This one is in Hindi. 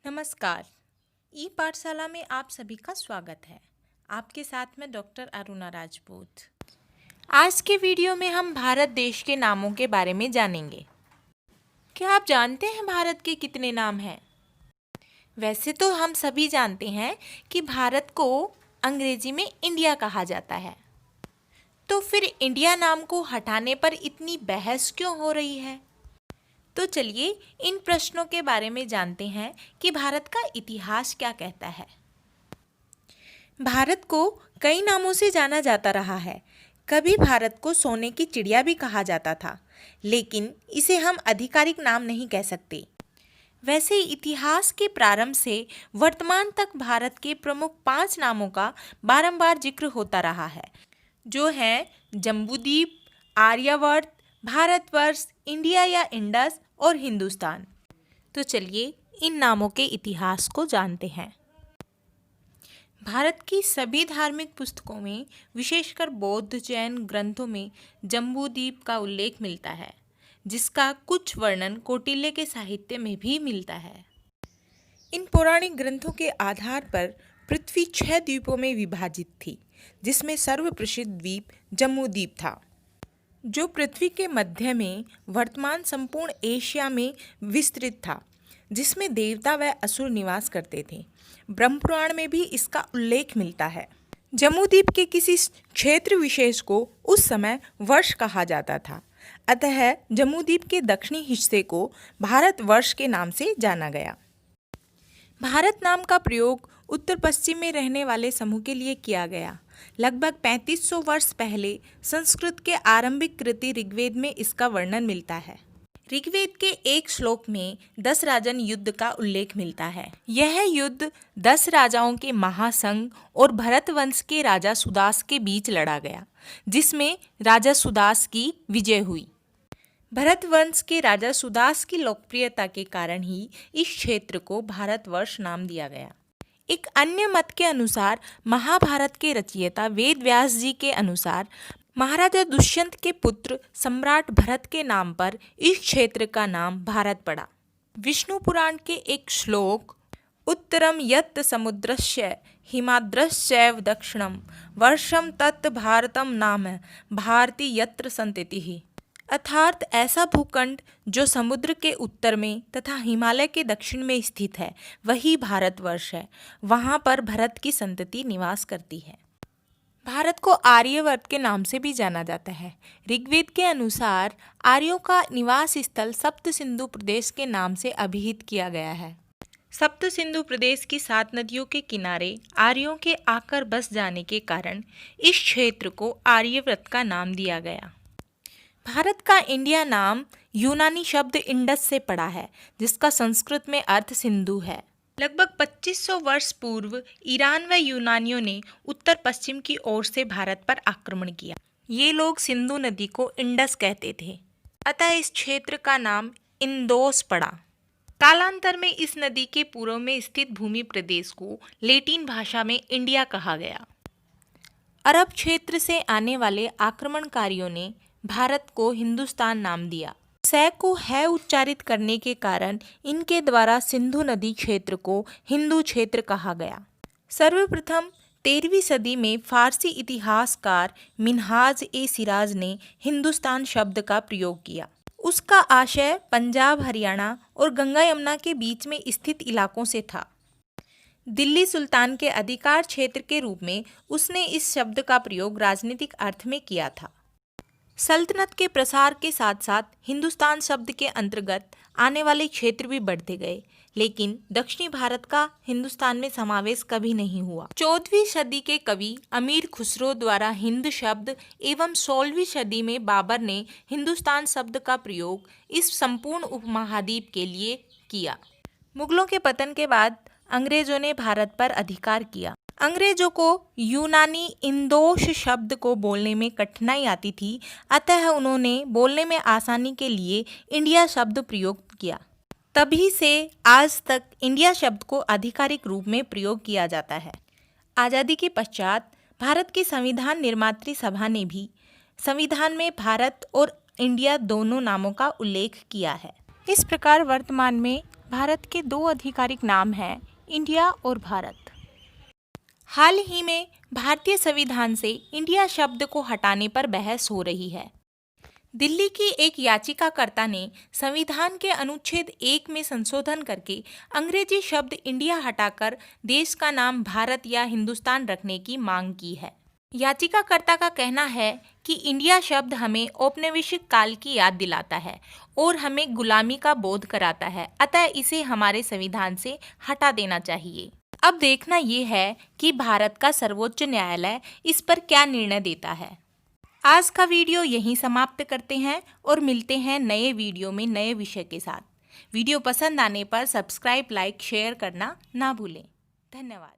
नमस्कार। ई पाठशाला में आप सभी का स्वागत है। आपके साथ में डॉक्टर अरुणा राजपूत। आज के वीडियो में हम भारत देश के नामों के बारे में जानेंगे। क्या आप जानते हैं भारत के कितने नाम हैं? वैसे तो हम सभी जानते हैं कि भारत को अंग्रेजी में इंडिया कहा जाता है। तो फिर इंडिया नाम को हटाने पर इतनी बहस क्यों हो रही है? तो चलिए इन प्रश्नों के बारे में जानते हैं कि भारत का इतिहास क्या कहता है। भारत को कई नामों से जाना जाता रहा है। कभी भारत को सोने की चिड़िया भी कहा जाता था, लेकिन इसे हम आधिकारिक नाम नहीं कह सकते। वैसे इतिहास के प्रारंभ से वर्तमान तक भारत के प्रमुख 5 नामों का बारंबार जिक्र होता रहा है, जो हैं जम्बूद्वीप, आर्यावर्त, भारतवर्ष, इंडिया या इंडस और हिंदुस्तान। तो चलिए इन नामों के इतिहास को जानते हैं। भारत की सभी धार्मिक पुस्तकों में, विशेषकर बौद्ध जैन ग्रंथों में जम्बूद्वीप का उल्लेख मिलता है, जिसका कुछ वर्णन कौटिल्य के साहित्य में भी मिलता है। इन पौराणिक ग्रंथों के आधार पर पृथ्वी 6 द्वीपों में विभाजित थी, जिसमें सर्वप्रसिद्ध द्वीप जम्बूद्वीप था, जो पृथ्वी के मध्य में वर्तमान संपूर्ण एशिया में विस्तृत था, जिसमें देवता व असुर निवास करते थे। ब्रह्मपुराण में भी इसका उल्लेख मिलता है। जम्बूद्वीप के किसी क्षेत्र विशेष को उस समय वर्ष कहा जाता था, अतः जम्बूद्वीप के दक्षिणी हिस्से को भारतवर्ष के नाम से जाना गया। भारत नाम का प्रयोग उत्तर पश्चिम में रहने वाले समूह के लिए किया गया। लगभग 3500 वर्ष पहले संस्कृत के आरंभिक कृति ऋग्वेद में इसका वर्णन मिलता है। ऋग्वेद के एक श्लोक में 10 राजन युद्ध का उल्लेख मिलता है। यह युद्ध 10 राजाओं के महासंघ और भरत वंश के राजा सुदास के बीच लड़ा गया, जिसमें राजा सुदास की विजय हुई। भरत वंश के राजा सुदास की लोकप्रियता के कारण ही इस क्षेत्र को भारतवर्ष नाम दिया गया। एक अन्य मत के अनुसार महाभारत के रचयिता वेद व्यास जी के अनुसार महाराजा दुष्यंत के पुत्र सम्राट भरत के नाम पर इस क्षेत्र का नाम भारत पड़ा। विष्णु पुराण के एक श्लोक उत्तरम यत् समुद्रस्य हिमाद्रश्चैव दक्षिणम वर्षम तत् भारतम नाम भारती यत्र संततिः, अर्थात ऐसा भूखंड जो समुद्र के उत्तर में तथा हिमालय के दक्षिण में स्थित है, वही भारतवर्ष है। वहाँ पर भरत की संतति निवास करती है। भारत को आर्यवर्त के नाम से भी जाना जाता है। ऋग्वेद के अनुसार आर्यों का निवास स्थल सप्त सिंधु प्रदेश के नाम से अभिहित किया गया है। सप्त सिंधु प्रदेश की 7 नदियों के किनारे आर्यों के आकर बस जाने के कारण इस क्षेत्र को आर्यवर्त का नाम दिया गया। भारत का इंडिया नाम यूनानी शब्द इंडस से पड़ा है, जिसका संस्कृत में अर्थ सिंधु है। लगभग 2500 वर्ष पूर्व ईरान व यूनानियों ने उत्तर पश्चिम की ओर से भारत पर आक्रमण किया। ये लोग सिंधु नदी को इंडस कहते थे, अतः इस क्षेत्र का नाम इंदोस पड़ा। कालांतर में इस नदी के पूर्व में स्थित भूमि प्रदेश को लैटिन भाषा में इंडिया कहा गया। अरब क्षेत्र से आने वाले आक्रमणकारियों ने भारत को हिंदुस्तान नाम दिया। सै को है उच्चारित करने के कारण इनके द्वारा सिंधु नदी क्षेत्र को हिंदू क्षेत्र कहा गया। सर्वप्रथम 13वीं सदी में फारसी इतिहासकार मिन्हाज ए सिराज ने हिंदुस्तान शब्द का प्रयोग किया। उसका आशय पंजाब, हरियाणा और गंगा यमुना के बीच में स्थित इलाकों से था। दिल्ली सुल्तान के अधिकार क्षेत्र के रूप में उसने इस शब्द का प्रयोग राजनीतिक अर्थ में किया था। सल्तनत के प्रसार के साथ साथ हिंदुस्तान शब्द के अंतर्गत आने वाले क्षेत्र भी बढ़ते गए, लेकिन दक्षिणी भारत का हिंदुस्तान में समावेश कभी नहीं हुआ। 14वीं सदी के कवि अमीर खुसरो द्वारा हिंद शब्द एवं 16वीं सदी में बाबर ने हिंदुस्तान शब्द का प्रयोग इस संपूर्ण उपमहाद्वीप के लिए किया। मुगलों के पतन के बाद अंग्रेजों ने भारत पर अधिकार किया। अंग्रेजों को यूनानी इंदोश शब्द को बोलने में कठिनाई आती थी, अतः उन्होंने बोलने में आसानी के लिए इंडिया शब्द प्रयोग किया। तभी से आज तक इंडिया शब्द को आधिकारिक रूप में प्रयोग किया जाता है। आज़ादी के पश्चात भारत की संविधान निर्मात्री सभा ने भी संविधान में भारत और इंडिया दोनों नामों का उल्लेख किया है। इस प्रकार वर्तमान में भारत के दो आधिकारिक नाम हैं, इंडिया और भारत। हाल ही में भारतीय संविधान से इंडिया शब्द को हटाने पर बहस हो रही है। दिल्ली की एक याचिकाकर्ता ने संविधान के अनुच्छेद 1 में संशोधन करके अंग्रेजी शब्द इंडिया हटाकर देश का नाम भारत या हिंदुस्तान रखने की मांग की है। याचिकाकर्ता का कहना है कि इंडिया शब्द हमें औपनिवेशिक काल की याद दिलाता है और हमें गुलामी का बोध कराता है, अतः इसे हमारे संविधान से हटा देना चाहिए। अब देखना ये है कि भारत का सर्वोच्च न्यायालय इस पर क्या निर्णय देता है। आज का वीडियो यहीं समाप्त करते हैं और मिलते हैं नए वीडियो में नए विषय के साथ। वीडियो पसंद आने पर सब्सक्राइब, लाइक, शेयर करना ना भूलें। धन्यवाद।